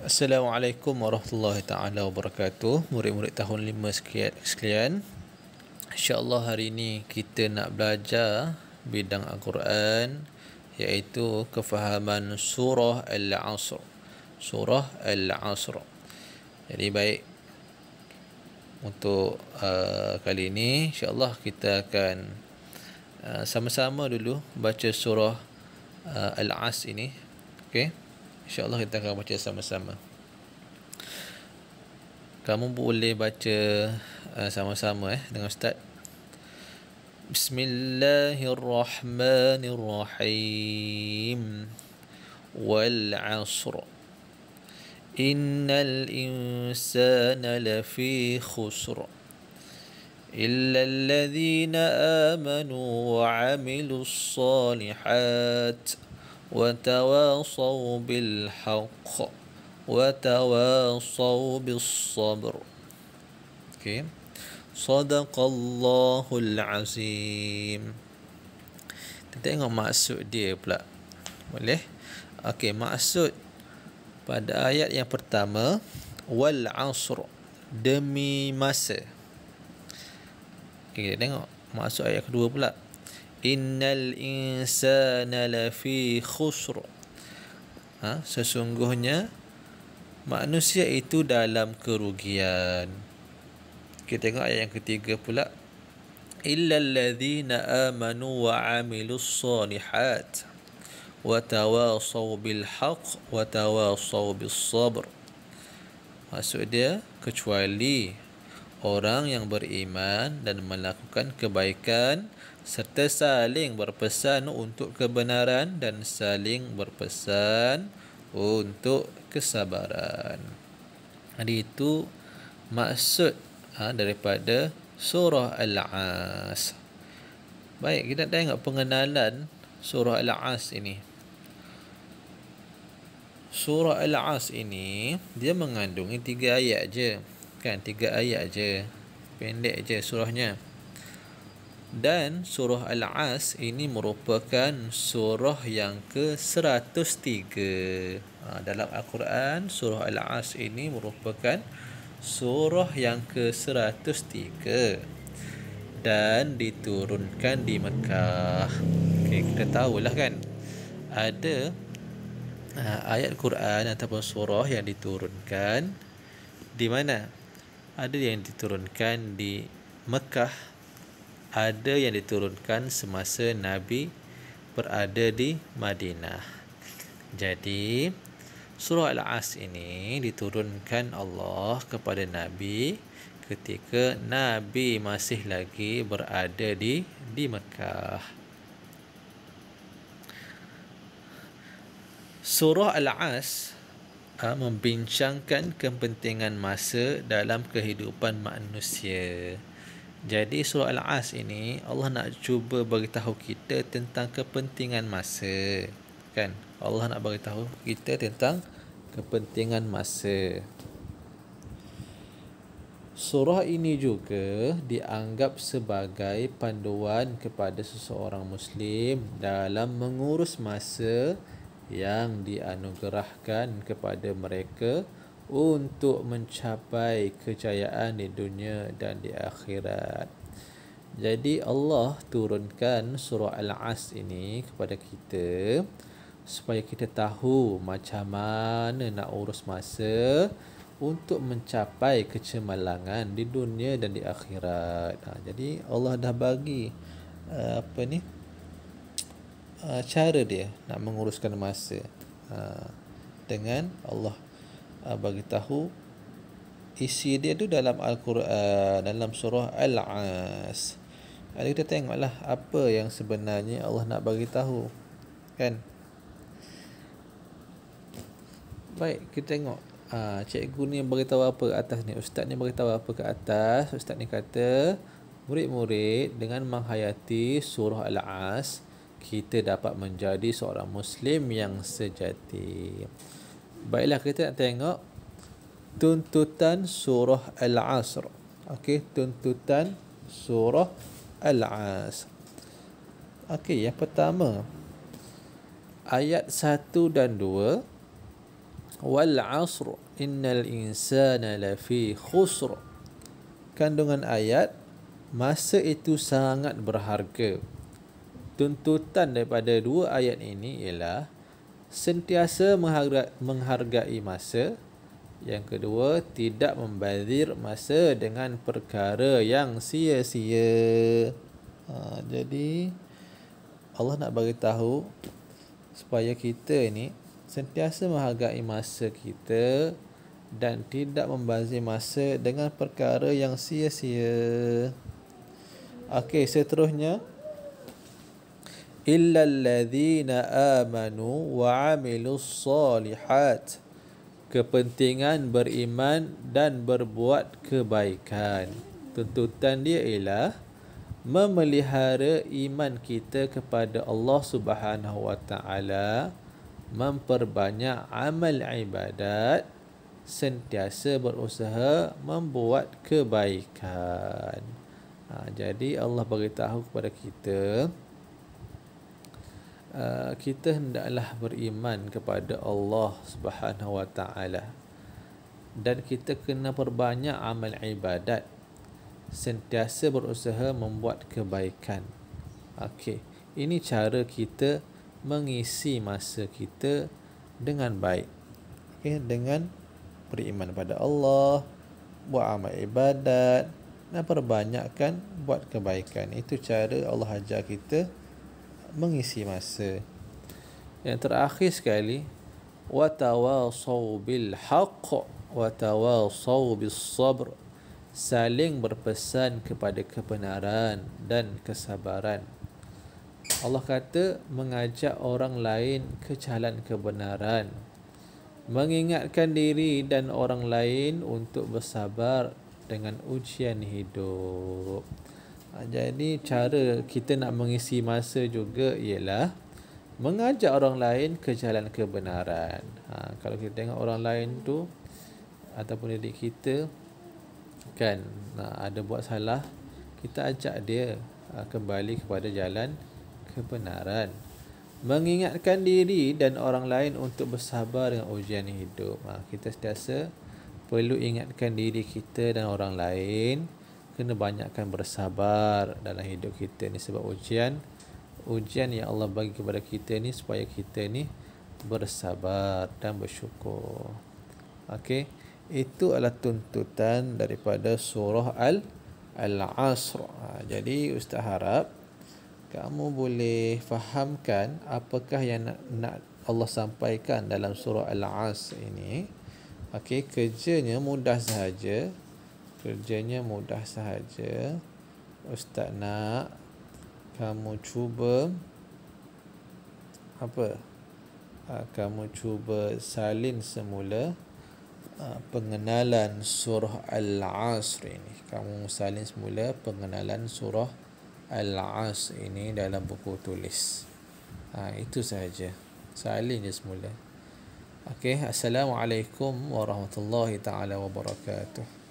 Assalamualaikum warahmatullahi taala wabarakatuh. Murid-murid tahun 5 sekalian. InsyaAllah hari ini kita nak belajar bidang Al-Quran, iaitu kefahaman surah Al-Asr. Surah Al-Asr. Jadi baik, untuk kali ini insyaAllah kita akan sama-sama dulu baca surah Al-Asr ini. Okey, InsyaAllah kita akan baca sama-sama. Kamu boleh baca sama-sama dengan Ustaz. Bismillahirrahmanirrahim. Wal 'asr. Innal insana lafi khusr. إلا الذين آمنوا وعملوا الصالحات وتواصوا بالحق وتواصوا بالصبر. Okay. صدق الله العظيم. Kita tengok maksud dia pula. Boleh? Okey, maksud pada ayat yang pertama, wal 'asr, demi masa. Okay, kita tengok maksud ayat kedua pula. Innal insana lafi khusr. Sesungguhnya manusia itu dalam kerugian. Kita tengok ayat yang ketiga pula. Illal ladzina amanu wa 'amilus solihat wa tawasaw bil haqq wa tawasaw bis sabr. Maksud dia, kecuali orang yang beriman dan melakukan kebaikan serta saling berpesan untuk kebenaran dan saling berpesan untuk kesabaran. Jadi itu maksud daripada surah Al-Asr. Baik, kita tengok pengenalan surah Al-Asr ini. Surah Al-Asr ini dia mengandungi 3 ayat je. Kan, 3 ayat je, pendek je surahnya. Dan surah Al-Asr ini merupakan surah yang ke-103 dalam Al-Quran. Surah Al-Asr ini merupakan surah yang ke-103 dan diturunkan di Mekah. Okay, kita tahulah kan, ada ayat Quran ataupun surah yang diturunkan di mana? Ada yang diturunkan di Mekah, ada yang diturunkan semasa Nabi berada di Madinah. Jadi surah Al-Asr ini diturunkan Allah kepada Nabi ketika Nabi masih lagi berada di Mekah. Surah Al-Asr membincangkan kepentingan masa dalam kehidupan manusia. Jadi surah Al-Asr ini Allah nak cuba bagi tahu kita tentang kepentingan masa. Kan? Allah nak bagi tahu kita tentang kepentingan masa. Surah ini juga dianggap sebagai panduan kepada seseorang Muslim dalam mengurus masa yang dianugerahkan kepada mereka untuk mencapai kejayaan di dunia dan di akhirat. Jadi Allah turunkan surah Al-Asr ini kepada kita supaya kita tahu macam mana nak urus masa untuk mencapai kecemerlangan di dunia dan di akhirat. Jadi Allah dah bagi cara dia nak menguruskan masa, dengan Allah bagi tahu isi dia tu dalam Al-Quran, dalam surah Al-Asr. Jadi kita tengoklah apa yang sebenarnya Allah nak bagi tahu, kan? Baik, kita tengok cikgu ni beritahu apa ke atas ni, ustaz ni beritahu apa ke atas. Ustaz ni kata, murid-murid dengan menghayati surah Al-Asr, kita dapat menjadi seorang Muslim yang sejati. Baiklah, kita nak tengok tuntutan surah Al-Asr. Okey, tuntutan surah Al-Asr. Okey, yang pertama, ayat 1 dan 2 wal 'asr innal insana lafi khusr. Kandungan ayat, masa itu sangat berharga. Tuntutan daripada dua ayat ini ialah sentiasa menghargai masa. Yang kedua, tidak membazir masa dengan perkara yang sia-sia. Jadi Allah nak bagi tahu supaya kita ni sentiasa menghargai masa kita dan tidak membazir masa dengan perkara yang sia-sia. Okey, seterusnya, illal ladzina amanu wa 'amilus solihat. Kepentingan beriman dan berbuat kebaikan. Tuntutan dia ialah memelihara iman kita kepada Allah Subhanahu wa taala, memperbanyak amal ibadat, sentiasa berusaha membuat kebaikan. Jadi Allah beritahu kepada kita, kita hendaklah beriman kepada Allah Subhanahu wa taala dan kita kena perbanyak amal ibadat, sentiasa berusaha membuat kebaikan. Okey, ini cara kita mengisi masa kita dengan baik. Okey, dengan beriman pada Allah, buat amal ibadat dan perbanyakkan buat kebaikan. Itu cara Allah ajar kita mengisi masa. Yang terakhir sekali, watawasau bil haqq watawasau bis sabr. Saling berpesan kepada kebenaran dan kesabaran. Allah kata mengajak orang lain ke jalan kebenaran, mengingatkan diri dan orang lain untuk bersabar dengan ujian hidup. Jadi cara kita nak mengisi masa juga ialah mengajak orang lain ke jalan kebenaran. Kalau kita tengok orang lain tu ataupun diri kita kan ada buat salah, kita ajak dia kembali kepada jalan kebenaran. Mengingatkan diri dan orang lain untuk bersabar dengan ujian hidup. Kita sentiasa perlu ingatkan diri kita dan orang lain, kena banyakkan bersabar dalam hidup kita ni, sebab ujian yang Allah bagi kepada kita ni supaya kita ni bersabar dan bersyukur. Okey, itu adalah tuntutan daripada surah Al-Asr. Jadi Ustaz harap kamu boleh fahamkan apakah yang nak Allah sampaikan dalam surah Al-Asr ini. Okey, kerjanya mudah sahaja. Ustaz nak kamu cuba kamu cuba salin semula pengenalan surah Al-Asr ini. Kamu salin semula pengenalan surah Al-Asr ini dalam buku tulis. Itu sahaja. Salin je semula. Okey, Assalamualaikum warahmatullahi taala wabarakatuh.